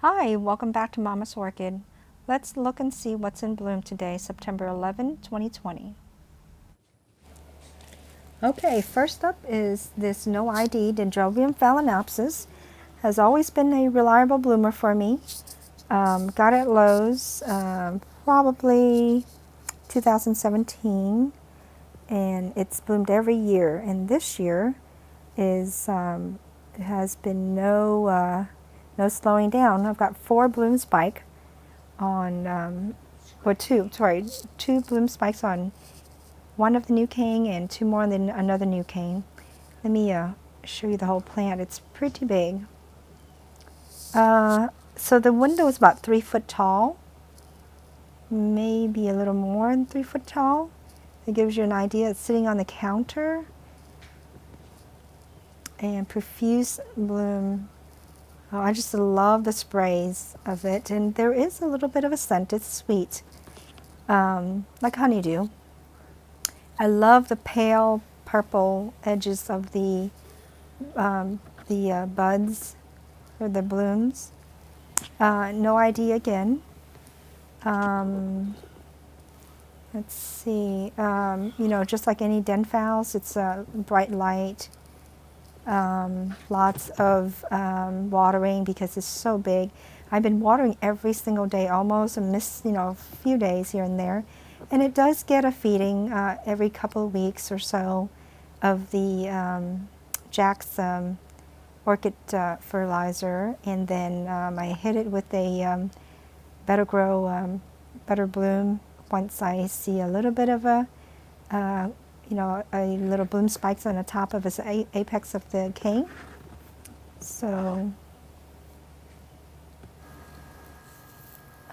Hi, welcome back to Mama's Orchid. Let's look and see what's in bloom today, September 11, 2020. Okay, first up is this no ID Dendrobium Phalaenopsis. Has always been a reliable bloomer for me. Got it at Lowe's probably 2017, and it's bloomed every year. And this year has been no slowing down. I've got 4 bloom spike on, or two bloom spikes on one of the new cane and 2 more on another new cane. Let me show you the whole plant. It's pretty big. So the window is about 3 foot tall, maybe a little more than 3 foot tall. It gives you an idea. It's sitting on the counter, and profuse bloom. Oh, I just love the sprays of it, and there is a little bit of a scent. It's sweet, like honeydew. I love the pale purple edges of the buds or the blooms. No ID again. Let's see. Just like any Denphals, it's a bright light. Lots of watering because it's so big. I've been watering every single day almost, and missed a few days here and there. And it does get a feeding every couple of weeks or so of the Jack's orchid fertilizer, and then I hit it with a Better Grow, Better Bloom once I see a little bit of a little bloom spikes on the top of its apex of the cane. So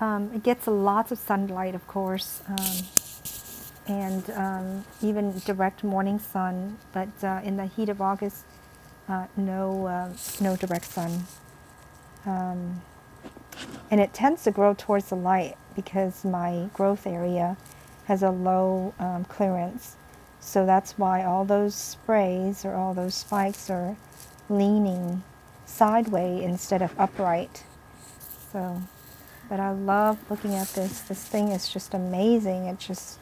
it gets lots of sunlight, of course, and even direct morning sun, but in the heat of August, no direct sun. And it tends to grow towards the light because my growth area has a low clearance. So that's why all those sprays or all those spikes are leaning sideways instead of upright. So, but I love looking at this. This thing is just amazing. It's just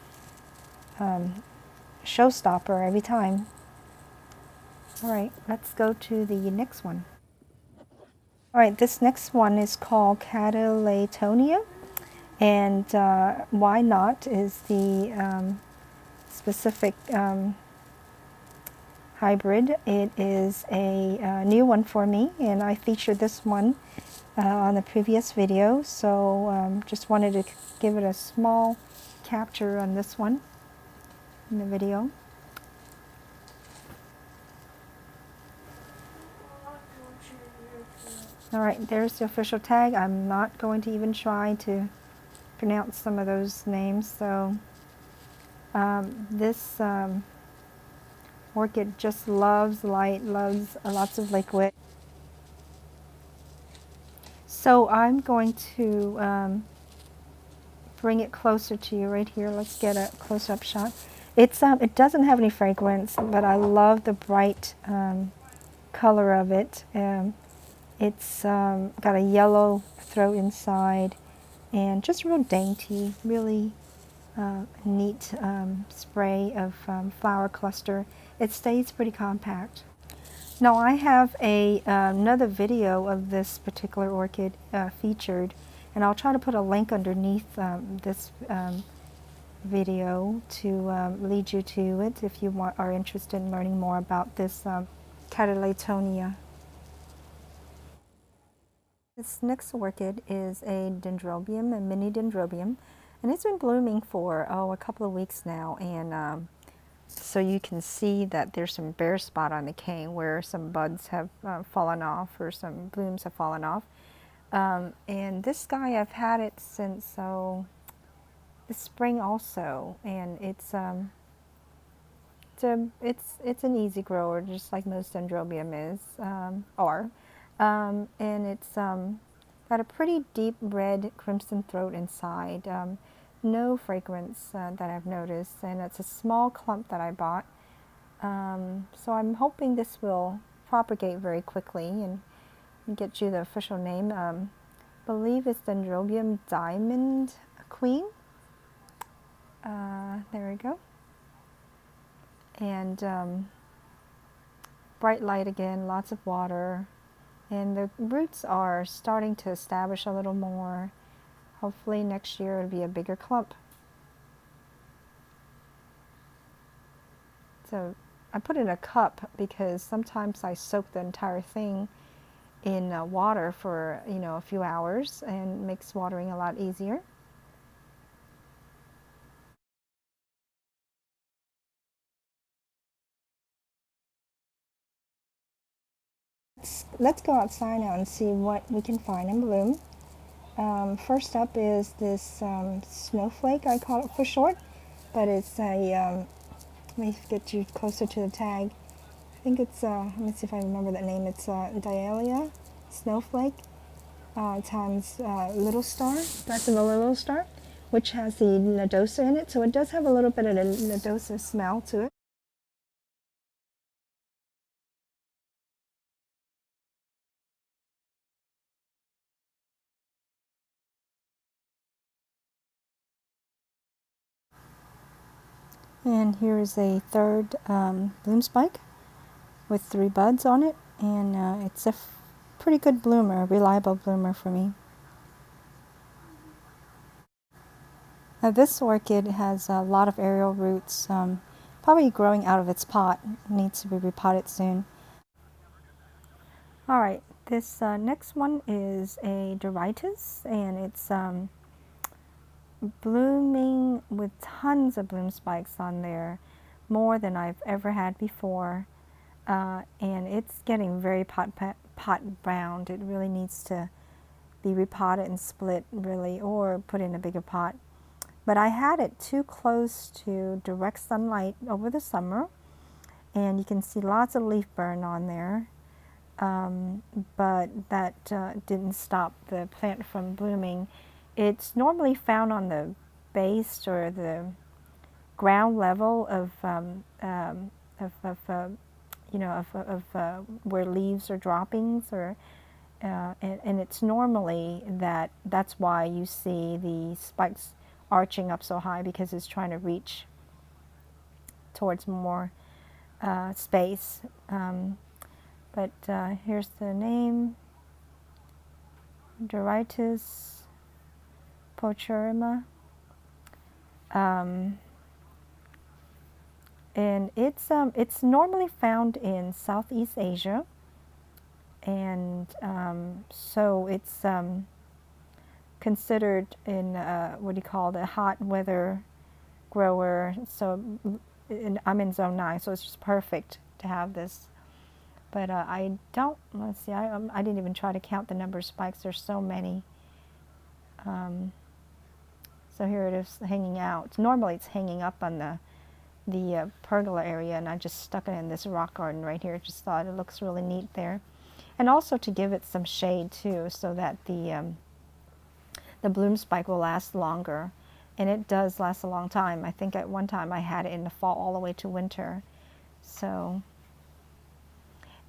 showstopper every time. All right, let's go to the next one. All right, this next one is called Catalytonia, and why not is the specific hybrid. It is a new one for me, and I featured this one on the previous video, so just wanted to give it a small capture on this one in the video. All right, there's the official tag. I'm not going to even try to pronounce some of those names. So this orchid just loves light, loves lots of liquid. So I'm going to bring it closer to you right here. Let's get a close-up shot. It doesn't have any fragrance, but I love the bright color of it. It's got a yellow throat inside, and just real dainty, really neat spray of flower cluster. It stays pretty compact. Now I have another video of this particular orchid featured, and I'll try to put a link underneath this video to lead you to it if you are interested in learning more about this Catalytonia. This next orchid is a dendrobium, a mini dendrobium, and it's been blooming for a couple of weeks now, and so you can see that there's some bare spot on the cane where some buds have fallen off or some blooms have fallen off. And this guy, I've had it since the spring also, and it's an easy grower, just like most dendrobium is, and it's got a pretty deep red crimson throat inside. No fragrance that I've noticed, and it's a small clump that I bought. So I'm hoping this will propagate very quickly and get you the official name. believe it's Dendrobium Diamond Queen. There we go. And bright light again, lots of water. And the roots are starting to establish a little more. Hopefully next year it'll be a bigger clump. So I put it in a cup because sometimes I soak the entire thing in water for, you know, a few hours, and makes watering a lot easier. Let's go outside now and see what we can find in bloom. First up is this snowflake, I call it for short, but it's a, let me get you closer to the tag. I think it's, let me see if I remember that name, it's Dahlia Snowflake times little star, that's a little star, which has the nodosa in it, so it does have a little bit of a nodosa smell to it. And here is a third bloom spike with 3 buds on it, and it's a pretty good bloomer, reliable bloomer for me. Now this orchid has a lot of aerial roots, probably growing out of its pot, needs to be repotted soon. Alright, this next one is a Doritis, and it's blooming with tons of bloom spikes on there, more than I've ever had before. And it's getting very pot bound. It really needs to be repotted and split, really, or put in a bigger pot. But I had it too close to direct sunlight over the summer, and you can see lots of leaf burn on there. But that didn't stop the plant from blooming. It's normally found on the base or the ground level of you know, of where leaves are droppings, or and it's normally that's why you see the spikes arching up so high, because it's trying to reach towards more space. But here's the name, Doritis Pocherima. And it's normally found in Southeast Asia, and so it's considered in what do you call it, a hot weather grower. So I'm in zone 9, so it's just perfect to have this. But I don't, let's see, I didn't even try to count the number of spikes. There's so many. So here it is hanging out. Normally it's hanging up on the pergola area, and I just stuck it in this rock garden right here. Just thought it looks really neat there. And also to give it some shade too, so that the bloom spike will last longer. And it does last a long time. I think at one time I had it in the fall all the way to winter. So,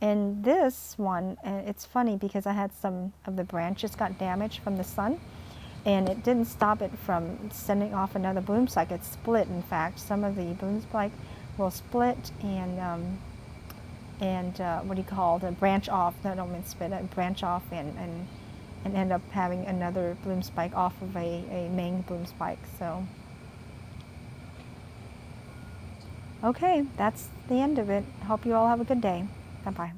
and this one, it's funny because I had some of the branches got damaged from the sun, and it didn't stop it from sending off another bloom spike. It split, in fact. Some of the bloom spike will split and what do you call it, branch off, no, I don't mean split, branch off and end up having another bloom spike off of a main bloom spike. So, okay, that's the end of it. Hope you all have a good day. Bye-bye.